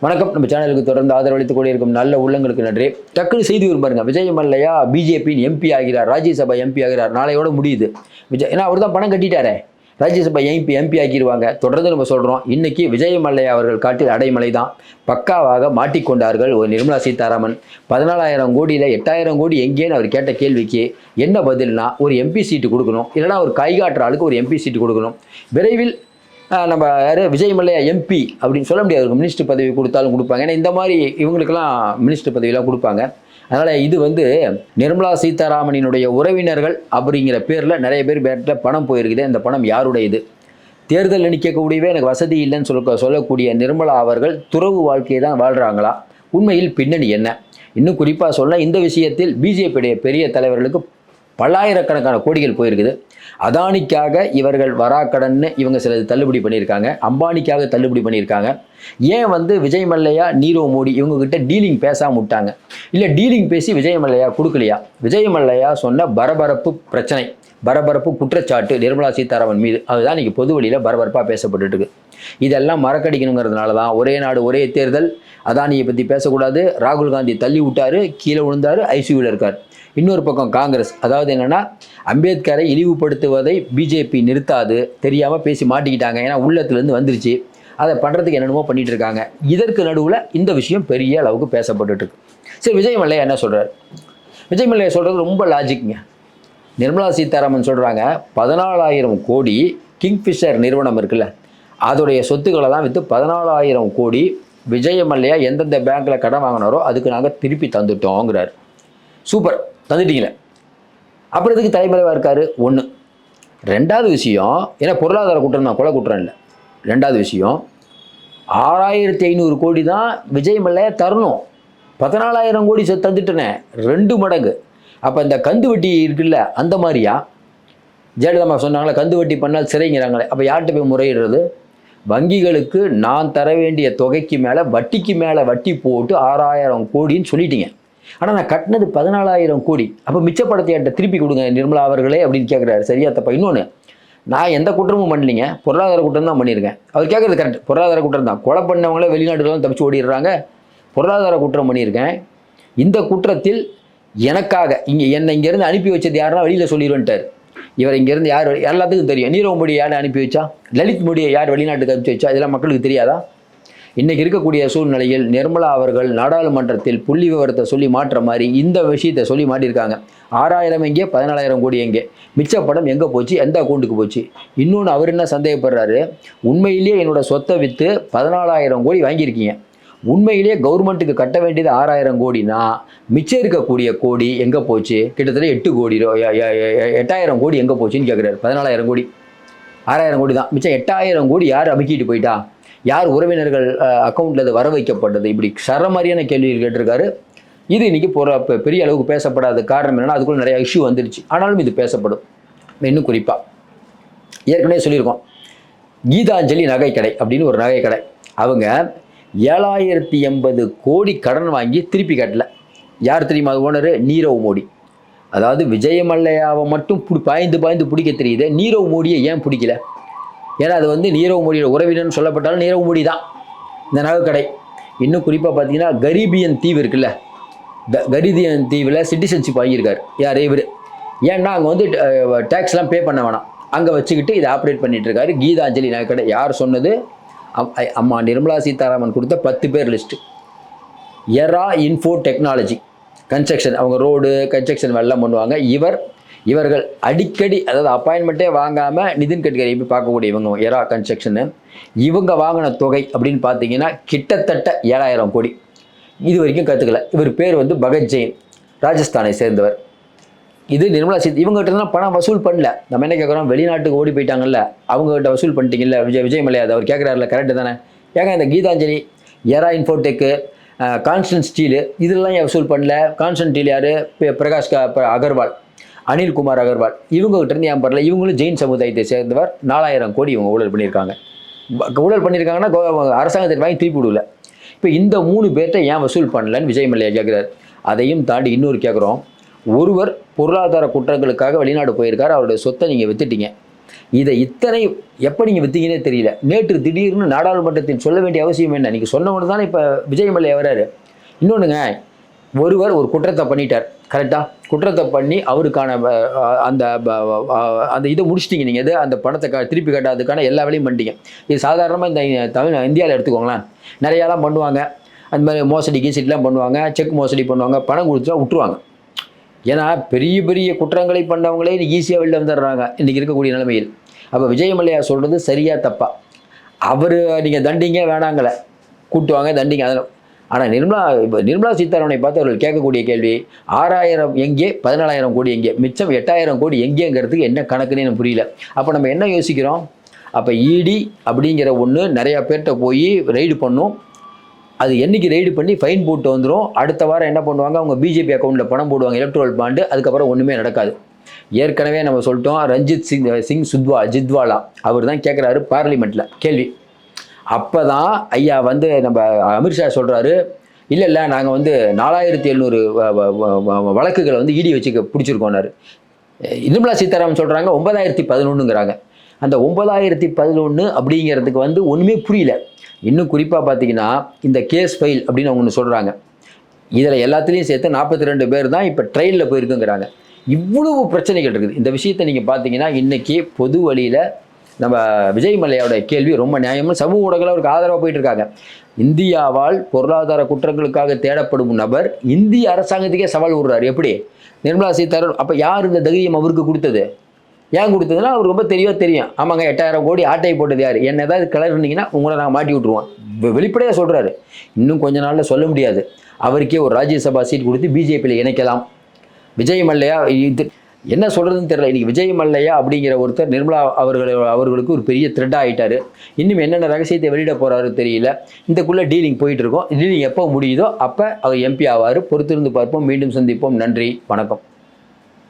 வணக்கம். நம்ம சேனலுக்கு தொடர்ந்து ஆதரவளித்துக் கொண்டிருக்கும் நல்ல உள்ளங்களுக்கு நன்றி. டக்குனு செய்தி வரும் பாருங்க. விஜய் மல்லையா பிஜேபியின் எம்பி ஆகிறார், ராஜ்யசபா எம்பி ஆகிறார். நாளையோட முடியுது விஜய். ஏன்னா அவர் தான் பணம் கட்டிட்டாரே, ராஜ்யசபா எம்பி ஆக்கிடுவாங்க. தொடர்ந்து நம்ம சொல்கிறோம், இன்னைக்கு விஜய் மல்லையா அவர்கள் காட்டில் அடைமலை தான். பக்காவாக மாட்டிக்கொண்டார்கள் ஒரு நிர்மலா சீதாராமன். 14,000 கோடியில் 8,000 கோடி எங்கேன்னு அவர் கேட்ட கேள்விக்கு என்ன பதில்னா, ஒரு எம்பி சீட்டு கொடுக்கணும், இல்லைனா ஒரு கைகாட்டுற ஆளுக்கு ஒரு எம்பி சீட்டு கொடுக்கணும். விரைவில் நம்ம யார் விஜய் மல்லையா எம்பி அப்படின்னு சொல்ல முடியாது. மினிஸ்டர் பதவி கொடுத்தாலும் கொடுப்பாங்க. ஏன்னா இந்த மாதிரி இவங்களுக்கெல்லாம் மினிஸ்டர் பதவியெல்லாம் கொடுப்பாங்க. அதனால் இது நிர்மலா சீதாராமனினுடைய உறவினர்கள் அப்படிங்கிற பேரில் நிறைய பேர்கிட்ட பணம் போயிருக்குது. இந்த பணம் யாருடையது? தேர்தலில் நிற்கக்கூடியவே எனக்கு வசதி இல்லைன்னு சொல்லக்கூடிய நிர்மலா அவர்கள் துறவு வாழ்க்கையை தான் வாழ்கிறாங்களா? உண்மையில் பின்னணி என்ன? இன்னும் குறிப்பாக சொல்ல, இந்த விஷயத்தில் பிஜேபியுடைய பெரிய தலைவர்களுக்கு பல்லாயிரக்கணக்கான கோடிகள் போயிருக்குது. அதானிக்காக இவர்கள் வராக்கடன்னு இவங்க சிலது தள்ளுபடி பண்ணியிருக்காங்க. அம்பானிக்காக தள்ளுபடி பண்ணியிருக்காங்க. ஏன் விஜய் மல்லையா, நீரவ் மோடி இவங்ககிட்ட டீலிங் பேசாமல் விட்டாங்க? இல்லை டீலிங் பேசி விஜய் மல்லையா கொடுக்கலையா? விஜய் மல்லையா சொன்ன பரபரப்பு பிரச்சனை, பரபரப்பு குற்றச்சாட்டு நிர்மலா சீதாராமன் மீது, அதுதான் இன்றைக்கி பொது வழியில் பரபரப்பாக பேசப்பட்டு இருக்கு. இதெல்லாம் மறக்கடிக்கணுங்கிறதுனால தான் ஒரே நாடு ஒரே தேர்தல், அதானியை பற்றி பேசக்கூடாது, ராகுல் காந்தி தள்ளி விட்டார், கீழே விழுந்தார், ஐசியூவில் இருக்கார். இன்னொரு பக்கம் காங்கிரஸ், அதாவது என்னென்னா அம்பேத்கரை இழிவுபடுத்துவதை பிஜேபி நிறுத்தாது, தெரியாமல் பேசி மாட்டிக்கிட்டாங்க. ஏன்னா உள்ளத்துலேருந்து வந்துருச்சு, அதை பண்ணுறதுக்கு என்னென்னமோ பண்ணிகிட்டு இருக்காங்க. இதற்கு நடுவில் இந்த விஷயம் பெரிய அளவுக்கு பேசப்பட்டுருக்கு. சரி, விஜய் மல்லையா என்ன சொல்கிறார்? விஜய் மல்லையா சொல்கிறது ரொம்ப லாஜிக்ங்க. நிர்மலா சீதாராமன் சொல்கிறாங்க, 14,000 கோடி கிங்ஃபிஷர் நிறுவனம் இருக்குல்ல, அதோடைய சொத்துக்களை தான் விற்று 14,000 கோடி விஜய் மல்லையா எந்தெந்த பேங்க்கில் கடன் வாங்கினாரோ அதுக்கு நாங்கள் திருப்பி தந்துட்டோங்கிறார். சூப்பர், தந்துட்டீங்களே, அப்புறம் இதுக்கு தலைமறைவாக இருக்கார். ஒன்று. ரெண்டாவது விஷயம், ஏன்னா பொருளாதார குற்றம் தான், கொலை குற்றம் இல்லை. ரெண்டாவது விஷயம், 6,500 கோடி தான் விஜய் மல்லையா தரணும். 14,000 கோடி தந்துட்டனே, 2 மடங்கு. அப்போ இந்த கந்து வட்டி இருக்குல்ல, அந்த மாதிரியா? ஜெயலலிதா சொன்னாங்களே கந்து வட்டி பண்ணால் சிறைங்கிறாங்களே, அப்போ யார்கிட்ட போய் முறையிடுறது? வங்கிகளுக்கு நான் தர வேண்டிய தொகைக்கு மேலே வட்டிக்கு மேலே வட்டி போட்டு 6,000 கோடின்னு சொல்லிட்டீங்க. ஆனால் நான் கட்டினது 14,000 கோடி. அப்போ மிச்ச படத்தை என்கிட்ட திருப்பி கொடுங்க நிர்மலா அவர்களே அப்படின்னு கேட்குறாரு. சரியா தப்பா? இன்னொன்று, நான் எந்த குற்றமும் பண்ணலிங்க, பொருளாதார குற்றம் தான் பண்ணியிருக்கேன். அவர் கேட்குறது கரெக்ட், பொருளாதார குற்றம் தான். கொலை பண்ணவங்களே வெளிநாடுலாம் தப்பிச்சு ஓடிடுறாங்க. பொருளாதார குற்றம் பண்ணியிருக்கேன். இந்த குற்றத்தில் எனக்காக என்னை இங்கேருந்து அனுப்பி வச்சது யாருன்னா வெளியில் சொல்லிடுவேன்ட்டார். இவர் இங்கேருந்து யார் எல்லாத்துக்கும் தெரியும். நீரவ் மோடி யாரை அனுப்பி வச்சா, லலித் மோடியை யார் வெளிநாட்டுக்கு அனுப்பி வச்சா, இதெல்லாம் மக்களுக்கு தெரியாதா? இன்றைக்கி இருக்கக்கூடிய சூழ்நிலையில் நிர்மலா அவர்கள் நாடாளுமன்றத்தில் புள்ளி விவரத்தை சொல்லி மாற்ற மாதிரி இந்த விஷயத்தை சொல்லி மாட்டியிருக்காங்க. 6,000 எங்கே, 14,000 கோடி எங்கே, மிச்ச படம் எங்கே போச்சு, எந்த அக்கௌண்ட்டுக்கு போச்சு? இன்னொன்று, அவர் என்ன சந்தேகப்படுறாரு, உண்மையிலேயே என்னோட சொத்தை விற்று 14,000 கோடி வாங்கியிருக்கீங்க, உண்மையிலேயே கவர்மெண்ட்டுக்கு கட்ட வேண்டியது 6,000 கோடினா மிச்சம் இருக்கக்கூடிய கோடி எங்கே போச்சு? கிட்டத்தட்ட 8 கோடி 8,000 கோடி எங்கே போச்சுன்னு கேட்குறாரு. 14,000 கோடி, 6,000 கோடி தான் மிச்சம். 8,000 கோடி யார் அமுக்கிட்டு போயிட்டா? யார் உறவினர்கள் அக்கௌண்ட்டில் அது வர வைக்கப்பட்டது? இப்படி சரமாரியான கேள்விகள் கேட்டிருக்காரு. இது இன்றைக்கி பெரிய அளவுக்கு பேசப்படாத காரணம் என்னென்னா, அதுக்குள்ள நிறைய இஷ்யூ வந்துருச்சு. ஆனாலும் இது பேசப்படும். இன்னும் குறிப்பாக ஏற்கனவே சொல்லியிருக்கோம், கீதாஞ்சலி நகைக்கடை அப்படின்னு ஒரு நகைக்கடை, அவங்க 7,080 கோடி கடன் வாங்கி திருப்பி கட்டல. யார் தெரியுமா அது ஓனரு? நீரவ் மோடி. அதாவது விஜய் மல்லையாவை மட்டும் பாய்ந்து பிடிக்க தெரியுது, நீரவ் மோடியை ஏன் பிடிக்கல? ஏன்னா அது நீரவ் மோடியோட உறவினர்னு சொல்லப்பட்டாலும் நீரவ் மோடி தான் இந்த நகைக்கடை. இன்னும் குறிப்பாக பார்த்தீங்கன்னா, கரீபியன் தீவு இருக்குல்ல, கரீபியன் தீவில் சிட்டிசன்ஷிப் வாங்கியிருக்கார். யார் இவர்? ஏன்னா அங்கே டேக்ஸ்லாம் பே பண்ண வேணாம், அங்கே வச்சுக்கிட்டு இதை ஆப்ரேட் பண்ணிட்டு இருக்காரு. கீதாஞ்சலி நகைக்கடை. யார் சொன்னது? அம்மா நிர்மலா சீதாராமன் கொடுத்த 10 பேர் லிஸ்ட்டு. எரா இன்ஃபோ டெக்னாலஜி கன்ஸ்ட்ரக்ஷன், அவங்க ரோடு கன்ஸ்ட்ரக்ஷன் வெள்ளம் பண்ணுவாங்க. இவர்கள் அடிக்கடி, அதாவது அப்பாயின்மெண்ட்டே வாங்காமல் நிதின் கட்கரி போய் பார்க்கக்கூடிய இவங்க எரா கன்ஸ்ட்ரக்ஷனு. இவங்க வாங்கின தொகை அப்படின்னு பார்த்தீங்கன்னா கிட்டத்தட்ட 7,000 கோடி. இது வரைக்கும் கற்றுக்கல. இவர் பேர் பகத் ஜெயின், ராஜஸ்தானை சேர்ந்தவர். இது நிர்மலா இவங்ககிட்ட தான் பணம் வசூல் பண்ணல. நம்ம என்ன கேட்குறோம், வெளிநாட்டுக்கு ஓடி போயிட்டாங்கல்ல, அவங்ககிட்ட வசூல் பண்ணிட்டீங்கல்ல விஜய் மல்லையா, அவர் கேட்குறாருல, கரெக்டு தானே? ஏங்க இந்த கீதாஞ்சலி, எரா இன்ஃபோடெக்கு, கான்ஸ்டன்ட் ஸ்டீலு, இதெல்லாம் ஏன் வசூல் பண்ணல? கான்ஸ்டன்ட் ஸ்டீல் யார்? பிரகாஷ் அகர்வால், அனில்குமார் அகர்வால், இவங்ககிட்ட இருந்து ஏன் பண்ணல? இவங்களும் ஜெயின் சமுதாயத்தை சேர்ந்தவர். 4,000 கோடி இவங்க ஊழல் பண்ணியிருக்காங்க. ஊழல் பண்ணியிருக்காங்கன்னா அரசாங்கத்தை வாங்கி திருப்பி விடல. இப்போ இந்த 3 பேர்கிட்ட ஏன் வசூல் பண்ணலன்னு விஜய் மல்லையா கேட்குறாரு. அதையும் தாண்டி இன்னொரு கேட்குறோம், ஒருவர் பொருளாதார குற்றங்களுக்காக வெளிநாடு போயிருக்கார், அவருடைய சொத்தை நீங்கள் வித்துட்டீங்க. இதை இத்தனை எப்போ நீங்கள் விற்றீங்கன்னே தெரியல. நேற்று திடீர்னு நாடாளுமன்றத்தில் சொல்ல வேண்டிய அவசியம் என்ன? நீங்கள் சொன்னவொன்னு தானே இப்போ விஜய் மல்லையா வராரு. இன்னொன்றுங்க, ஒருவர் ஒரு குற்றத்தை பண்ணிட்டார், கரெக்டாக? குற்றத்தை பண்ணி அவருக்கான அந்த அந்த இதை முடிச்சிட்டிங்க நீங்கள். இது அந்த பணத்தை திருப்பி கட்டாததுக்கான எல்லா வேலையும் பண்ணிட்டீங்க. இது சாதாரணமாக இந்த இந்தியாவில் எடுத்துக்கோங்களேன், நிறையாலாம் பண்ணுவாங்க. அந்த மாதிரி மோசடி கீசடிலாம் பண்ணுவாங்க, செக் மோசடி பண்ணுவாங்க, பணம் கொடுத்தா விட்டுருவாங்க. ஏன்னா பெரிய பெரிய குற்றங்களை பண்ணவங்களே இன்றைக்கி ஈஸியாக வெளில வந்துடுறாங்க இன்றைக்கி இருக்கக்கூடிய நிலைமையில். அப்போ விஜய் மல்லையா சொல்கிறது சரியா தப்பா? அவர் நீங்கள் தண்டிங்க வேணாங்களை கூட்டுவாங்க, தண்டிங்க அதெல்லாம். ஆனால் நிர்மலா சீதாராமனை பார்த்து அவர்கள் கேட்கக்கூடிய கேள்வி, 6000 எங்கே, 14,000 கோடி எங்கே, மிச்சம் 8,000 கோடி எங்கேங்கிறதுக்கு என்ன கணக்குன்னு எனக்கு புரியல. அப்போ நம்ம என்ன யோசிக்கிறோம்? அப்போ இடி அப்படிங்கிற ஒன்று நிறையா பேர்கிட்ட போய் ரெய்டு பண்ணும். அது என்றைக்கு ரெய்டு பண்ணி ஃபைன் போட்டு வந்துடும். அடுத்த வாரம் என்ன பண்ணுவாங்க, அவங்க பிஜேபி அக்கௌண்ட்டில் பணம் போடுவாங்க, எலக்ட்ரல் பாண்டு. அதுக்கப்புறம் ஒன்றுமே நடக்காது. ஏற்கனவே நம்ம சொல்லிட்டோம், ரஞ்சித் சிங் ஜித்வாலா அவர் தான் கேட்குறாரு பார்லிமெண்ட்டில் கேள்வி. அப்போ தான் ஐயா வந்து நம்ம அமித்ஷா சொல்கிறாரு, இல்லை நாங்கள் வந்து 4700 வழக்குகளை வந்து இடி வச்சு பிடிச்சிருக்கோன்னாரு. நிர்மலா சீதாராமன் சொல்கிறாங்க 9011ங்கிறாங்க. அந்த 9011 அப்படிங்கிறதுக்கு வந்து ஒன்றுமே புரியல. இன்னும் குறிப்பாக பார்த்தீங்கன்னா இந்த கேஸ் ஃபைல் அப்படின்னு அவங்க ஒன்று சொல்கிறாங்க. இதில் எல்லாத்துலேயும் சேர்த்து 42 பேர் தான் இப்போ ட்ரெயினில் போயிருக்குங்கிறாங்க. இவ்வளவு பிரச்சனைகள் இருக்குது. இந்த விஷயத்தை நீங்கள் பார்த்தீங்கன்னா இன்றைக்கி பொது வழியில் நம்ம விஜய் மல்லையாவோட கேள்வி ரொம்ப நியாயமாக சமூக ஊடகங்கள் அவருக்கு ஆதரவாக போயிட்டு இருக்காங்க. இந்தியாவால் பொருளாதார குற்றங்களுக்காக தேடப்படும் நபர் இந்திய அரசாங்கத்துக்கே சவால் விடுறாரு. எப்படி? நிர்மலா சீதாராமன். அப்போ யார் இந்த தைரியம் அவருக்கு கொடுத்தது? ஏன் கொடுத்ததுன்னா அவருக்கு ரொம்ப தெளிவாக தெரியும். ஆமாங்க, 8,000 கோடி ஆட்டை போட்டது யார்? என்ன ஏதாவது கிளறினீங்கன்னா உங்களை நாங்கள் மாட்டி விட்ருவோம். வெளிப்படையாக சொல்கிறாரு. இன்னும் கொஞ்ச நாளில் சொல்ல முடியாது, அவருக்கே ஒரு ராஜ்யசபா சீட் கொடுத்து பிஜேபியில் இணைக்கலாம். விஜய் மல்லையா இது என்ன சொல்கிறதுன்னு தெரியல. இன்றைக்கி விஜய் மல்லையா அப்படிங்கிற ஒருத்தர் நிர்மலா அவர்களுக்கு ஒரு பெரிய த்ரெட்டாக ஆகிட்டார். இன்னும் என்னென்ன ரகசியத்தை வெளியிட போகிறாரு தெரியல. இதுக்குள்ளே டீலிங் போயிட்டுருக்கோம். டீலிங் எப்போ முடியுதோ அப்போ அவர் எம்பி ஆவார். பொறுத்திருந்து பார்ப்போம். மீண்டும் சந்திப்போம். நன்றி, வணக்கம்.